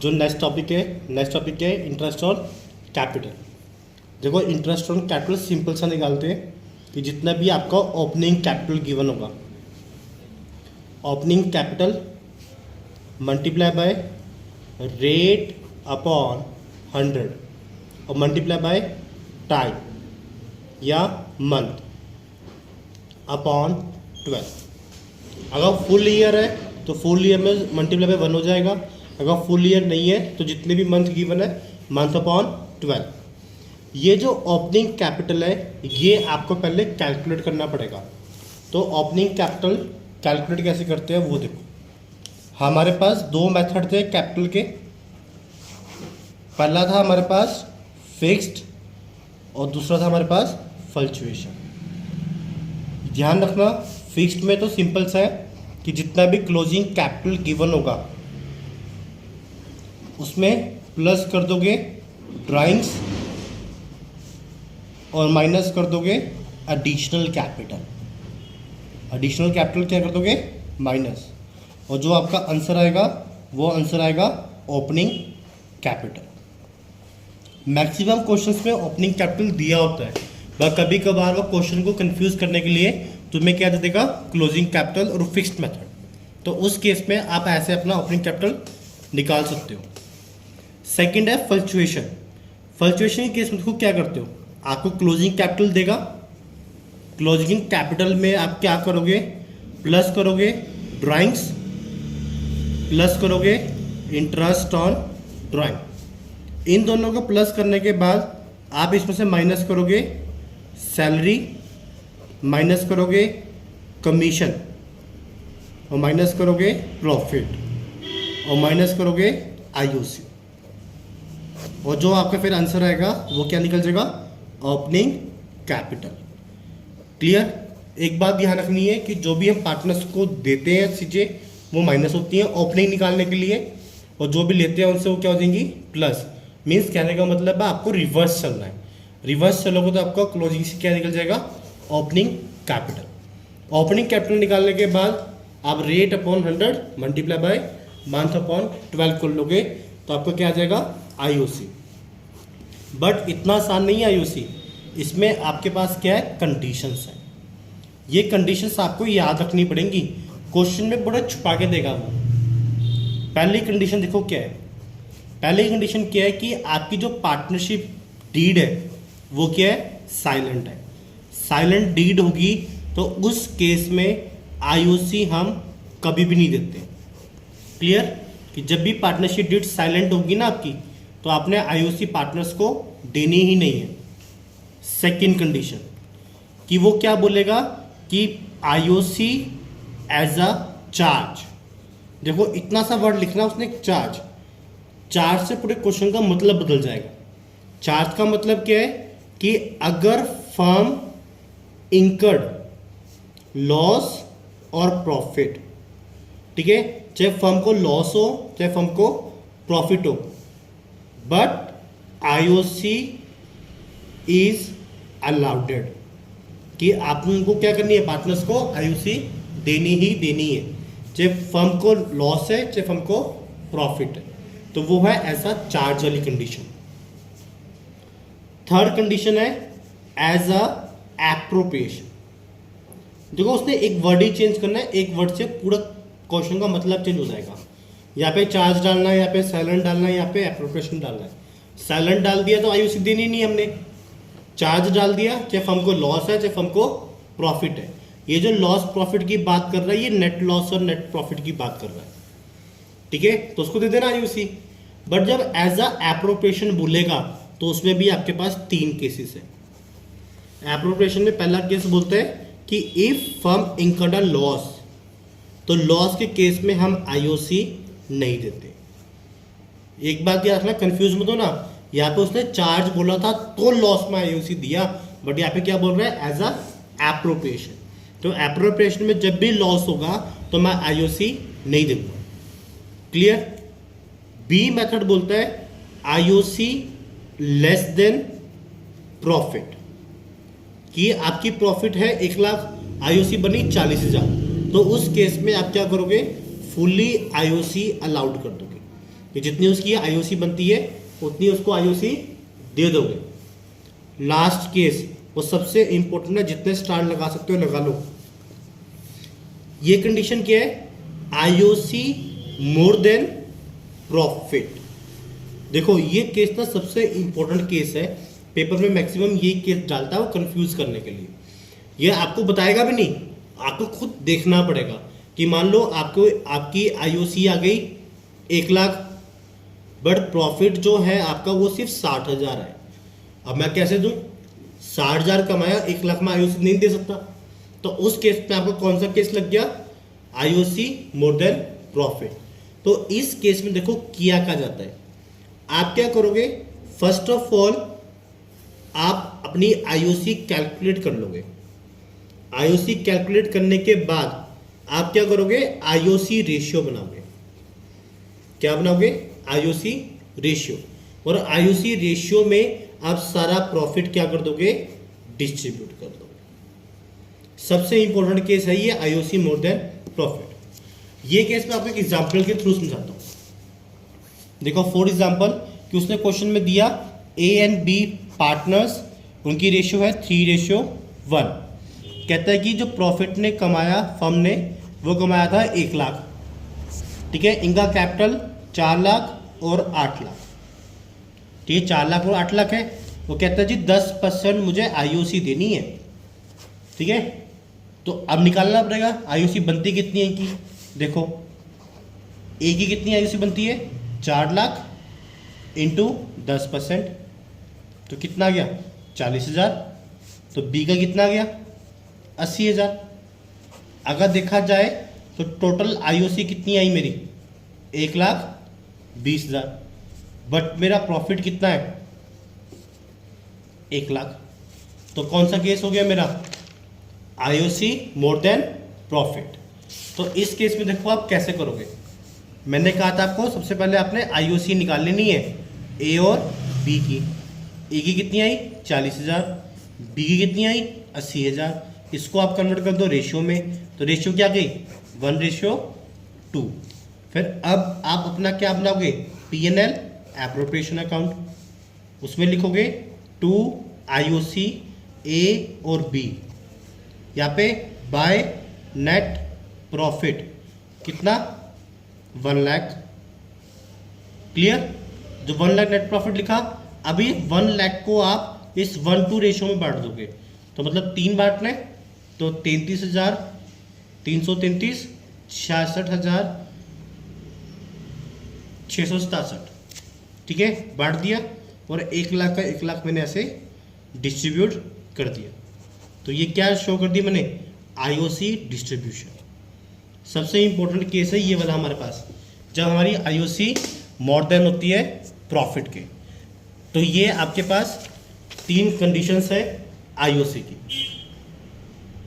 जो next topic है interest on capital. देखो इंटरेस्ट ऑन कैपिटल सिंपल सा निकालते हैं कि जितना भी आपका ओपनिंग कैपिटल गिवन होगा, opening capital multiply by rate upon 100 और मल्टीप्लाई बाय टाइम या मंथ अपॉन 12। अगर फुल ईयर है तो फुल ईयर में मल्टीप्लाई बाय 1 हो जाएगा। अगर फुल ईयर नहीं है तो जितने भी मंथ गिवन है मंथ अपॉन 12। ये जो ओपनिंग कैपिटल है ये आपको पहले कैलकुलेट करना पड़ेगा। तो ओपनिंग कैपिटल कैलकुलेट कैसे करते हैं वो देखो। हमारे पास दो मेथड थे कैपिटल के। पहला था हमारे पास फिक्स्ड और दूसरा था हमारे पास फ्लक्चुएशन। ध्यान रखना फिक्स्ड में तो सिंपल सा है कि जितना भी क्लोजिंग कैपिटल गिवन होगा उसमें प्लस कर दोगे ड्राइंग्स और माइनस कर दोगे एडिशनल कैपिटल। एडिशनल कैपिटल क्या कर दोगे माइनस, और जो आपका आंसर आएगा वो आंसर आएगा ओपनिंग कैपिटल। मैक्सिमम क्वेश्चंस में ओपनिंग कैपिटल दिया होता है, पर कभी कभार वो क्वेश्चन को कंफ्यूज करने के लिए तुम्हें क्या दे देगा क्लोजिंग कैपिटल और फिक्स्ड मेथड। तो उस केस में आप ऐसे अपना ओपनिंग कैपिटल निकाल सकते हो। सेकंड है फ्लक्चुएशन। फ्लक्चुएशन के केस में देखो क्या करते हो, आपको क्लोजिंग कैपिटल देगा। क्लोजिंग कैपिटल में आप क्या करोगे, प्लस करोगे ड्राइंग्स प्लस करोगे इंटरेस्ट ऑन ड्राइंग। इन दोनों को प्लस करने के बाद आप इसमें से माइनस करोगे सैलरी, माइनस करोगे कमीशन और माइनस करोगे प्रॉफिट और माइनस करोगे आईओसी, और जो आपका फिर आंसर आएगा वो क्या निकल जाएगा ओपनिंग कैपिटल। क्लियर। एक बात ध्यान रखनी है कि जो भी हम पार्टनर्स को देते हैं चीज़ें वो माइनस होती हैं ओपनिंग निकालने के लिए, और जो भी लेते हैं उनसे वो क्या हो जाएंगी प्लस। मीन्स कहने का मतलब है आपको रिवर्स चलना है। रिवर्स चलोगे तो आपका क्लोजिंग से क्या निकल जाएगा ओपनिंग कैपिटल। ओपनिंग कैपिटल निकालने के बाद आप rate upon 100 multiply by month upon 12 कर लोगे तो आपको क्या आ जाएगा आईओसी। बट इतना आसान नहीं है आईओसी, इसमें आपके पास क्या है कंडीशंस है। ये कंडीशंस आपको याद रखनी पड़ेंगी, क्वेश्चन में बड़ा छुपा के देगा वो। पहली कंडीशन देखो क्या है, पहली कंडीशन क्या है कि आपकी जो पार्टनरशिप डीड है वो क्या है साइलेंट है। साइलेंट डीड होगी तो उस केस में आईओसी हम कभी भी नहीं देते। क्लियर। कि जब भी पार्टनरशिप डीड साइलेंट होगी ना आपकी तो आपने आईओसी पार्टनर्स को देनी ही नहीं है। सेकंड कंडीशन कि वो क्या बोलेगा कि आईओसी एज अ चार्ज। देखो इतना सा वर्ड लिखना उसने चार्ज। चार्ज से पूरे क्वेश्चन का मतलब बदल जाएगा। चार्ज का मतलब क्या है कि अगर फर्म इंकर्ड लॉस और प्रॉफिट, ठीक है, चाहे फर्म को लॉस हो चाहे फर्म को प्रॉफिट हो, बट आईओसी इज अलाउडेड कि आप उनको क्या करनी है पार्टनर्स को आईओसी देनी ही देनी है, चाहे फर्म को लॉस है चाहे फर्म को प्रॉफिट है। तो वो है ऐसा चार्ज वाली कंडीशन। थर्ड कंडीशन है एज अ एप्रोप्रिएशन। देखो उसने एक वर्ड ही चेंज करना है, एक वर्ड से पूरा क्वेश्चन का मतलब चेंज हो जाएगा। यहाँ पे चार्ज डालना है, यहाँ पे साइलेंट डालना है, यहाँ पे एप्रोप्रिएशन डालना है। साइलेंट डाल दिया तो आईओसी देनी नहीं हमने, चार्ज डाल दिया चाहे फर्म को लॉस है चाहे फर्म को प्रॉफिट है। ये जो लॉस प्रॉफिट की बात कर रहा है ये नेट लॉस और नेट प्रॉफिट की बात कर रहा है, ठीक है, तो उसको दे देना आईओसी। बट जब एज अ एप्रोप्रिएशन बोलेगा तो उसमें भी आपके पास 3 केसेस है। एप्रोप्रिएशन में पहला केस बोलते हैं कि if firm incurred a loss, तो लॉस के केस में हम आईओसी नहीं देते। एक बात याद रखना, कंफ्यूज मत हो ना, यहाँ पे उसने चार्ज बोला था तो लॉस में आईओसी दिया, बट यहाँ पे क्या बोल रहा है एज अ एप्रोप्रिएशन। तो एप्रोप्रिएशन में जब भी लॉस होगा तो मैं आईओसी नहीं दूंगा। क्लियर। बी मेथड बोलता है आईओसी लेस देन प्रॉफिट, कि आपकी प्रॉफिट है 1 लाख, आईओसी बनी 40,000, तो उस केस में आप क्या करोगे फुल्ली आईओसी अलाउड कर दोगे। कि जितनी उसकी आईओसी बनती है उतनी उसको आईओसी दे दोगे। लास्ट केस वो सबसे इंपॉर्टेंट है, जितने स्टार लगा सकते हो लगा लो। ये कंडीशन क्या है? IOC more than profit. देखो ये केस ना सबसे इंपॉर्टेंट केस है, पेपर में मैक्सिमम ये केस डालता है वो कंफ्यूज करने के लिए। ये आपको बताएगा भी नहीं, आपको खुद देखना पड़ेगा कि मान लो आपको आपकी आईओसी आ गई 1 लाख, बट प्रॉफिट जो है आपका वो सिर्फ 60,000 है। अब मैं कैसे दूं? 60,000 कमाया, 1 लाख में आईओसी नहीं दे सकता। तो उस केस में आपको कौन सा केस लग गया? IOC more than profit. तो इस केस में देखो किया क्या जाता है, आप क्या करोगे? फर्स्ट ऑफ ऑल आप अपनी आईओसी कैलकुलेट कर लोगे। आईओसी कैलकुलेट करने के बाद आप क्या करोगे? आईओसी रेशियो बनाओगे। क्या बनाओगे? IOC ratio. और आईओसी रेशियो में आप सारा प्रॉफिट क्या कर दोगे? डिस्ट्रीब्यूट कर दोगे। सबसे इंपॉर्टेंट केस है ये आईओसी मोर देन प्रॉफिट। ये केस मैं आपको एक एग्जांपल के थ्रू समझाता हूं। देखो फॉर एग्जांपल कि उसने क्वेश्चन में दिया ए एंड बी पार्टनर्स, उनकी रेशियो है 3:1। कहता है कि जो प्रॉफिट ने कमाया फर्म ने वो कमाया था 1 लाख, ठीक है। इनका कैपिटल 4 लाख और 8 लाख, ठीक है। 4 लाख और 8 लाख है। वो कहता है जी 10% मुझे आईओसी देनी है, ठीक है। तो अब निकालना पड़ेगा आईओसी बनती कितनी है इनकी। देखो ए की कितनी आईओसी बनती है? 4 लाख इंटू 10%, तो कितना आ गया? 40,000। तो बी का कितना आ गया? 80,000। अगर देखा जाए तो टोटल आईओसी कितनी आई मेरी? 1,20,000, बट मेरा प्रॉफिट कितना है? 1 लाख। तो कौन सा केस हो गया मेरा? IOC more than profit. तो इस केस में देखो आप कैसे करोगे। मैंने कहा था आपको सबसे पहले आपने आईओसी निकाल लेनी है ए और बी की। ए की कितनी आई? 40,000। बी की कितनी आई? 80,000। इसको आप कन्वर्ट कर दो रेशियो में, तो रेशियो क्या गई? 1:2। फिर अब आप अपना क्या बनाओगे? P&L appropriation account. उसमें लिखोगे 2 आईओसी ए और बी। यहाँ पे बाय नेट प्रॉफिट कितना? 1 लाख। क्लियर? जो 1 लाख नेट प्रॉफिट लिखा, अभी 1 लाख को आप इस 1:2 रेशियो में बांट दोगे, तो मतलब 3 बांटने, तो 33,000, 333, 66,667, ठीक है। बांट दिया और 1 लाख का 1 लाख मैंने ऐसे डिस्ट्रीब्यूट कर दिया। तो ये क्या शो कर दिया मैंने? IOC distribution. सबसे इंपॉर्टेंट केस है ये वाला हमारे पास, जब हमारी आईओसी मोर देन होती है प्रॉफिट के। तो ये आपके पास 3 कंडीशंस है आईओसी की।